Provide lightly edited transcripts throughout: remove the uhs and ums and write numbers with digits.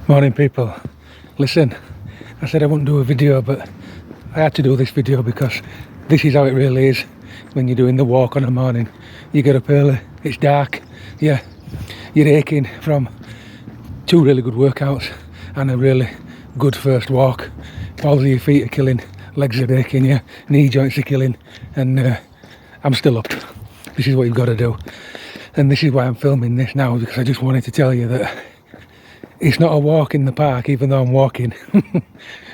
Morning people, listen, I said I wouldn't do a video, but I had to do this video because this is how it really is when you're doing the walk on a morning. You get up early, it's dark, yeah, you're aching from 2 really good workouts and a really good first walk. Balls of your feet are killing, legs are aching, yeah, knee joints are killing, and I'm still up. This is what you've got to do, and this is why I'm filming this now, because I just wanted to tell you that it's not a walk in the park, even though I'm walking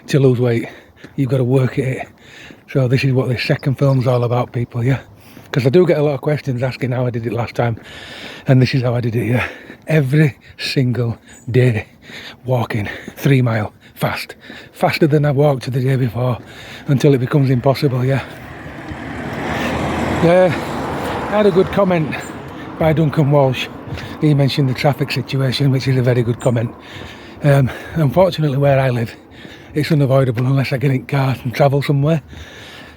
to lose weight. You've got to work at it. So this is what this second film's all about, people, yeah? Because I do get a lot of questions asking how I did it last time, and this is how I did it, yeah? Every single day, walking 3 mile, fast. Faster than I walked the day before, until it becomes impossible, yeah? I had a good comment by Duncan Walsh. He mentioned the traffic situation, which is a very good comment. Unfortunately, where I live, it's unavoidable unless I get in car and travel somewhere.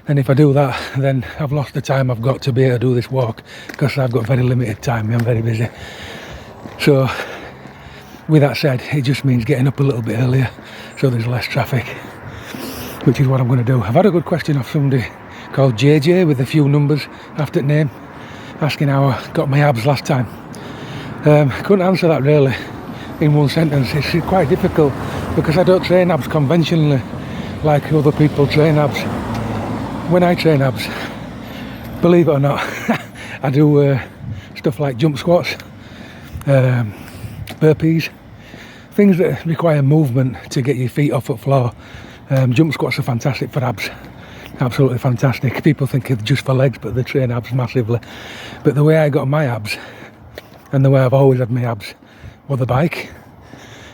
And if I do that, then I've lost the time I've got to be able to do this walk, because I've got very limited time. I'm very busy. So, with that said, it just means getting up a little bit earlier so there's less traffic, which is what I'm going to do. I've had a good question off somebody called JJ with a few numbers after the name, asking how I got my abs last time. Couldn't answer that really in one sentence. It's quite difficult because I don't train abs conventionally like other people train abs. When I train abs, believe it or not, I do stuff like jump squats, burpees, things that require movement to get your feet off the floor. Jump squats are fantastic for abs, absolutely fantastic. People think it's just for legs, but they train abs massively. But the way I got my abs, and the way I've always had my abs, was the bike.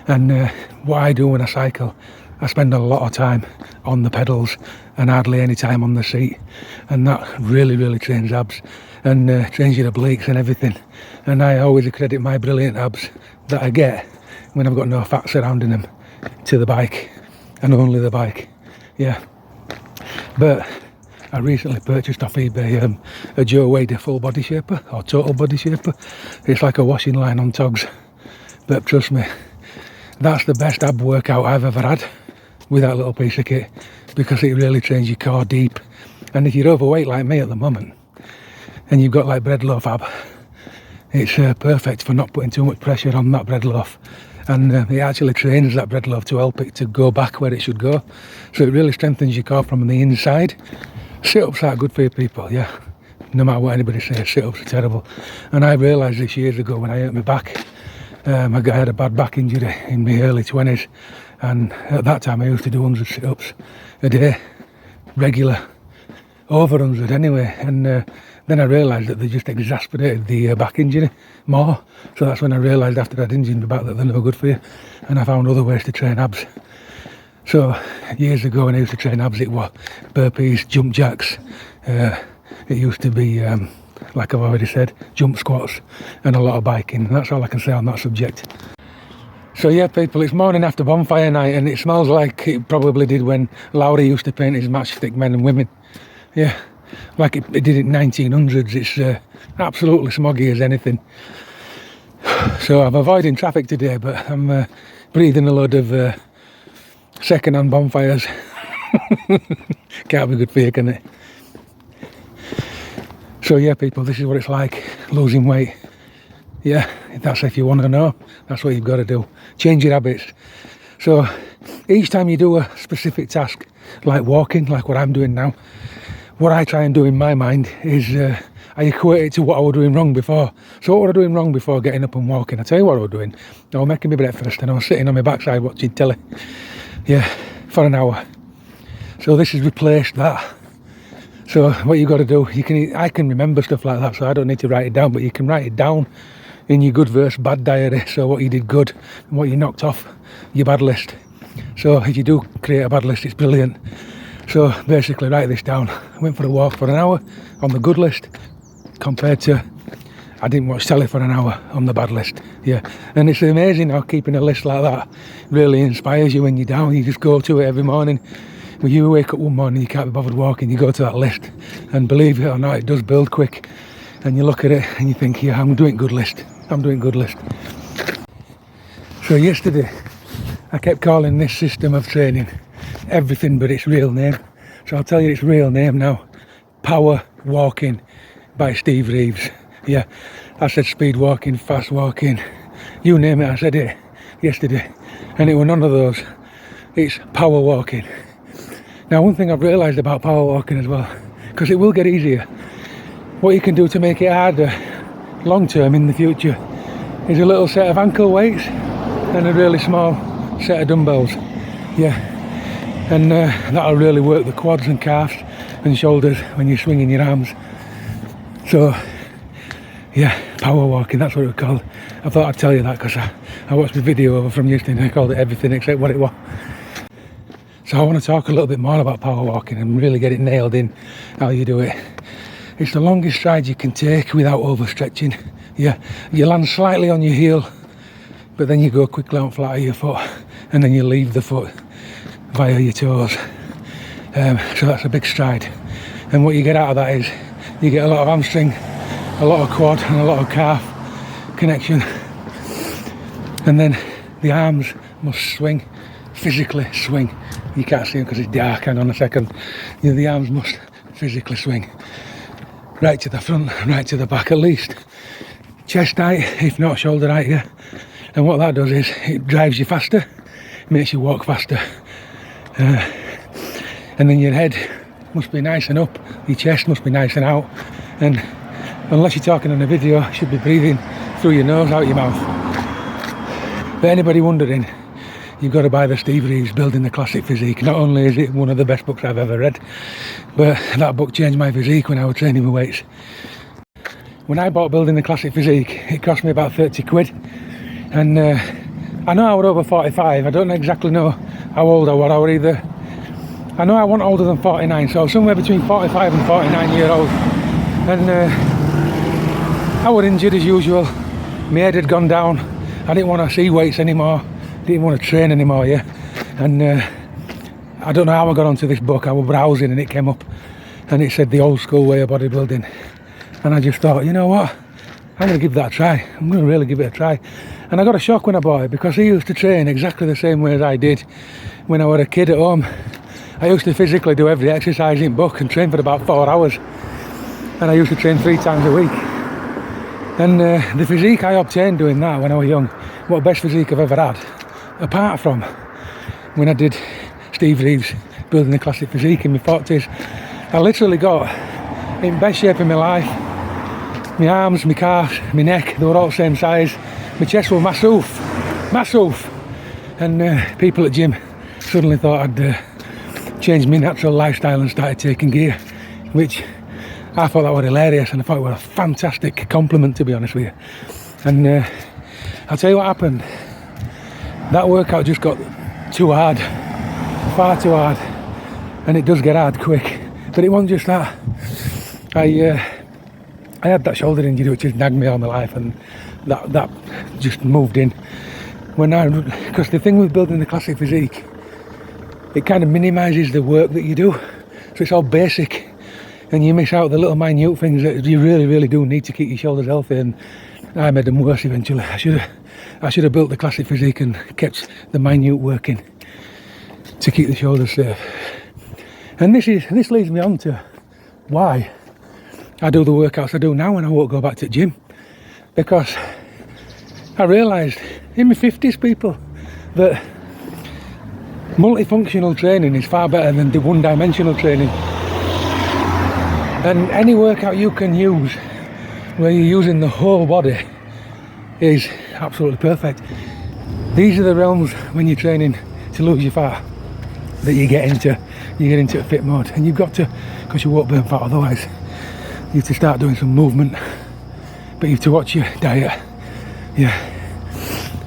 And what I do when I cycle, I spend a lot of time on the pedals and hardly any time on the seat, and that really trains abs and trains your obliques and everything. And I always accredit my brilliant abs that I get when I've got no fat surrounding them to the bike, and only the bike, yeah. But I recently purchased off eBay a Joe Wade full body shaper, or total body shaper. It's like a washing line on togs, but trust me, that's the best ab workout I've ever had with that little piece of kit, because it really trains your core deep. And if you're overweight like me at the moment, and you've got like bread loaf ab, it's perfect for not putting too much pressure on that bread loaf. And it actually trains that bread loaf to help it to go back where it should go. So it really strengthens your core from the inside. Sit-ups are good for you people, yeah. No matter what anybody says, sit-ups are terrible. And I realised this years ago when I hurt my back. I had a bad back injury in my early 20s, and at that time I used to do 100 sit-ups a day, regular, over 100 anyway. And then I realised that they just exasperated the back injury more. So that's when I realised after I'd injured my back that they're no good for you, and I found other ways to train abs. So years ago when I used to train abs, it was burpees, jump jacks, it used to be, like I've already said, jump squats, and a lot of biking. And that's all I can say on that subject. So yeah people, it's morning after bonfire night, and it smells like it probably did when Lowry used to paint his matchstick men and women. Yeah, like it did in 1900s. It's absolutely smoggy as anything. So I'm avoiding traffic today, but I'm breathing a load of second-hand bonfires. Can't be good for you, can it? So yeah people, this is what it's like losing weight. Yeah, that's if you want to know, that's what you've got to do. Change your habits. So each time you do a specific task, like walking, like what I'm doing now, what I try and do in my mind is I equate it to what I was doing wrong before. So what was I doing wrong before getting up and walking? I tell you what I was doing. I was making my breakfast and I was sitting on my backside watching telly, yeah, for an hour. So this has replaced that. So what you got to do, I can remember stuff like that, so I don't need to write it down, but you can write it down in your good versus bad diary. So what you did good and what you knocked off your bad list. So if you do create a bad list, it's brilliant. So basically write this down. I went for a walk for an hour on the good list, compared to I didn't watch telly for an hour on the bad list. Yeah, and it's amazing how keeping a list like that really inspires you when you're down. You just go to it every morning. When you wake up one morning, you can't be bothered walking, you go to that list, and believe it or not, it does build quick. And you look at it and you think, yeah, I'm doing good list. So yesterday I kept calling this system of training everything but its real name. So I'll tell you its real name now. Power walking by Steve Rees. Yeah, I said speed walking, fast walking, you name it, I said it yesterday. And it was none of those. It's power walking. Now, one thing I've realised about power walking as well, because it will get easier, what you can do to make it harder long term in the future is a little set of ankle weights and a really small set of dumbbells. Yeah, and that'll really work the quads and calves and shoulders when you're swinging your arms. So yeah, power walking, that's what it was called. I thought I'd tell you that because I watched the video over from yesterday and I called it everything except what it was. So I want to talk a little bit more about power walking and really get it nailed in how you do it. It's the longest stride you can take without overstretching. Yeah, you land slightly on your heel, but then you go quickly on flat of your foot, and then you leave the foot via your toes. So that's a big stride. And what you get out of that is you get a lot of hamstring, a lot of quad, and a lot of calf connection. And then the arms must swing, physically swing. You can't see them because it's dark. Hang on a second. The arms must physically swing. Right to the front, right to the back, at least chest height, if not shoulder height, yeah. And what that does is it drives you faster, makes you walk faster. And then your head must be nice and up, your chest must be nice and out. And unless you're talking on a video, you should be breathing through your nose, out your mouth. But anybody wondering, you've got to buy the Steve Rees Building the Classic Physique. Not only is it one of the best books I've ever read, but that book changed my physique when I was training with weights. When I bought Building the Classic Physique, it cost me about 30 quid. And I know I was over 45, I don't exactly know how old I was. I know I wasn't older than 49, so I was somewhere between 45 and 49 year old. And I was injured as usual, my head had gone down, I didn't want to see weights anymore, didn't want to train anymore, yeah. And I don't know how I got onto this book. I was browsing and it came up and it said the old school way of bodybuilding, and I just thought, you know what, I'm going to give that a try. I'm going to really give it a try. And I got a shock when I bought it, because he used to train exactly the same way as I did when I was a kid at home. I used to physically do every exercise in book and train for about 4 hours, and I used to train 3 times a week. And the physique I obtained doing that when I was young, what the best physique I've ever had, apart from when I did Steve Rees Building the Classic Physique in my 40s. I literally got in best shape in my life. My arms, my calves, my neck, they were all the same size. My chest was massive. And people at gym suddenly thought I'd changed my natural lifestyle and started taking gear, which I thought that was hilarious, and I thought it was a fantastic compliment, to be honest with you. And I'll tell you what happened. That workout just got too hard, far too hard, and it does get hard quick. But it wasn't just that. I had that shoulder injury which has nagged me all my life, and that just moved in. Because the thing with Building the Classic Physique, it kind of minimises the work that you do. So it's all basic, and you miss out the little minute things that you really, really do need to keep your shoulders healthy. And I made them worse eventually. I should have built the Classic Physique and kept the minute working to keep the shoulders safe. And this leads me on to why I do the workouts I do now when I won't go back to the gym. Because I realised in my 50s, people, that multifunctional training is far better than the one-dimensional training. And any workout you can use where you're using the whole body is absolutely perfect. These are the realms when you're training to lose your fat that you get into a fit mode. And you've got to, because you won't burn fat otherwise, you have to start doing some movement. But you have to watch your diet. Yeah,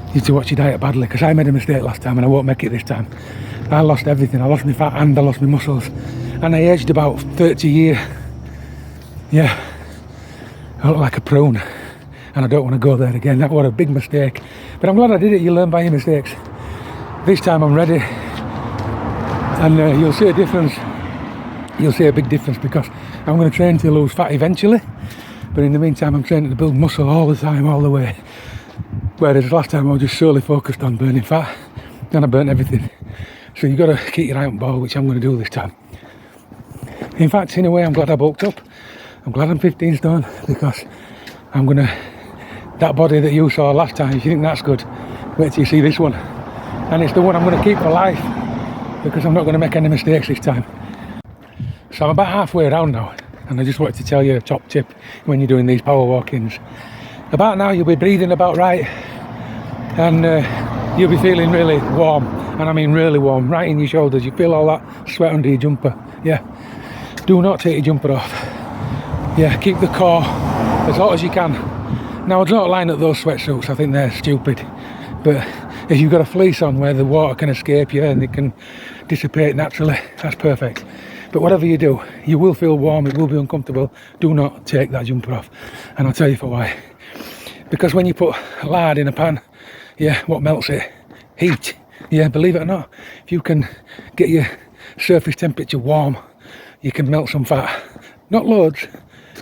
you have to watch your diet badly, because I made a mistake last time and I won't make it this time. I lost everything. I lost my fat and I lost my muscles, and I aged about 30 years. Yeah, I look like a prune, and I don't want to go there again. That was a big mistake, but I'm glad I did it. You learn by your mistakes. This time I'm ready, and you'll see a difference. You'll see a big difference, because I'm going to train to lose fat eventually, but in the meantime I'm training to build muscle all the time, all the way. Whereas last time I was just solely focused on burning fat. and I burnt everything. So you've got to keep your eye on ball, which I'm going to do this time. In fact, in a way, I'm glad I bulked up. I'm glad I'm 15 stone, because I'm going to, that body that you saw last time, if you think that's good, wait till you see this one. And it's the one I'm going to keep for life, because I'm not going to make any mistakes this time. So I'm about halfway around now, and I just wanted to tell you a top tip when you're doing these power walk-ins. About now you'll be breathing about right, and you'll be feeling really warm, and I mean really warm, right in your shoulders. You feel all that sweat under your jumper. Yeah, do not take your jumper off. Yeah, keep the core as hot as you can. Now I don't line up those sweatsuits, I think they're stupid, but if you've got a fleece on where the water can escape you and it can dissipate naturally, that's perfect. But whatever you do, you will feel warm, it will be uncomfortable. Do not take that jumper off, and I'll tell you for why. Because when you put lard in a pan, yeah, what melts it? Heat. Yeah, believe it or not, if you can get your surface temperature warm, you can melt some fat. Not loads,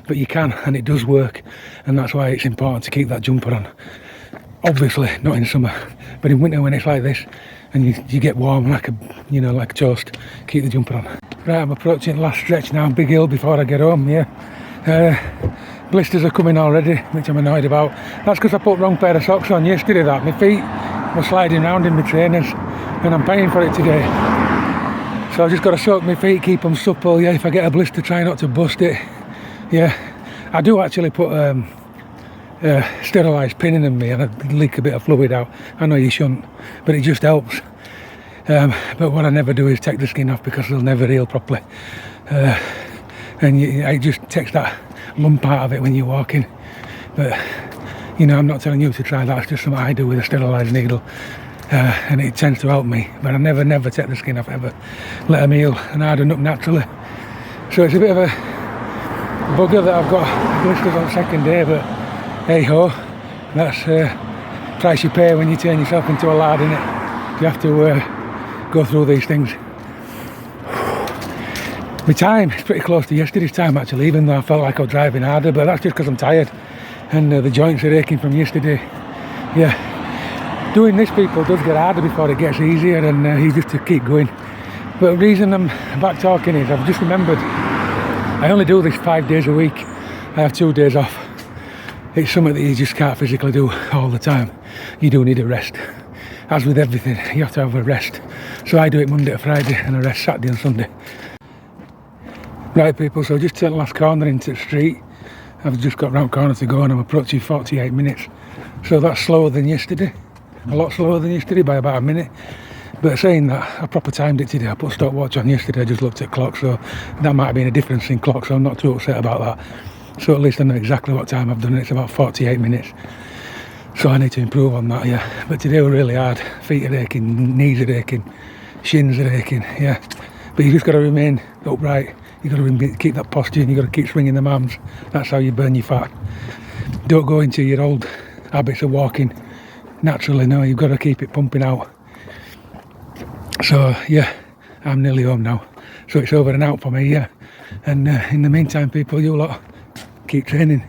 but you can, and it does work, and that's why it's important to keep that jumper on. Obviously not in summer, but in winter when it's like this and you get warm like a, you know, like a toast, keep the jumper on. Right, I'm approaching the last stretch now, big hill before I get home. Yeah, blisters are coming already, which I'm annoyed about. That's because I put wrong pair of socks on yesterday. That my feet were sliding around in my trainers, and I'm paying for it today. So I've just got to soak my feet, keep them supple. Yeah, if I get a blister, try not to bust it. Yeah, I do actually put sterilised pin in me, and I leak a bit of fluid out. I know you shouldn't, but it just helps. But what I never do is take the skin off, because they'll never heal properly. And it just takes that lump out of it when you're walking. But you know, I'm not telling you to try that. It's just something I do with a sterilised needle, and it tends to help me. But I never take the skin off ever. Let them heal and harden up naturally. So it's a bit of a bugger that I've got blisters on second day, but hey ho, that's price you pay when you turn yourself into a lad, innit? You have to go through these things. My time is pretty close to yesterday's time actually, even though I felt like I was driving harder, but that's just because I'm tired and the joints are aching from yesterday. Yeah, doing this, people, does get harder before it gets easier, and you just to keep going. But the reason I'm back talking is I've just remembered I only do this 5 days a week. I have 2 days off. It's something that you just can't physically do all the time. You do need a rest. As with everything, you have to have a rest. So I do it Monday to Friday, and I rest Saturday and Sunday. Right people, so I just turned the last corner into the street. I've just got round corner to go, and I'm approaching 48 minutes. So that's slower than yesterday. A lot slower than yesterday by about a minute. But saying that, I proper timed it today. I put a stopwatch on yesterday, I just looked at clock, so that might have been a difference in clock, so I'm not too upset about that. So at least I know exactly what time I've done it. It's about 48 minutes. So I need to improve on that, yeah. But today were really hard. Feet are aching, knees are aching, shins are aching, yeah. But you just got to remain upright. You got to keep that posture, and you got to keep swinging them arms. That's how you burn your fat. Don't go into your old habits of walking naturally. No, you've got to keep it pumping out. So yeah, I'm nearly home now. So it's over and out for me, yeah. And in the meantime, people, you lot keep training.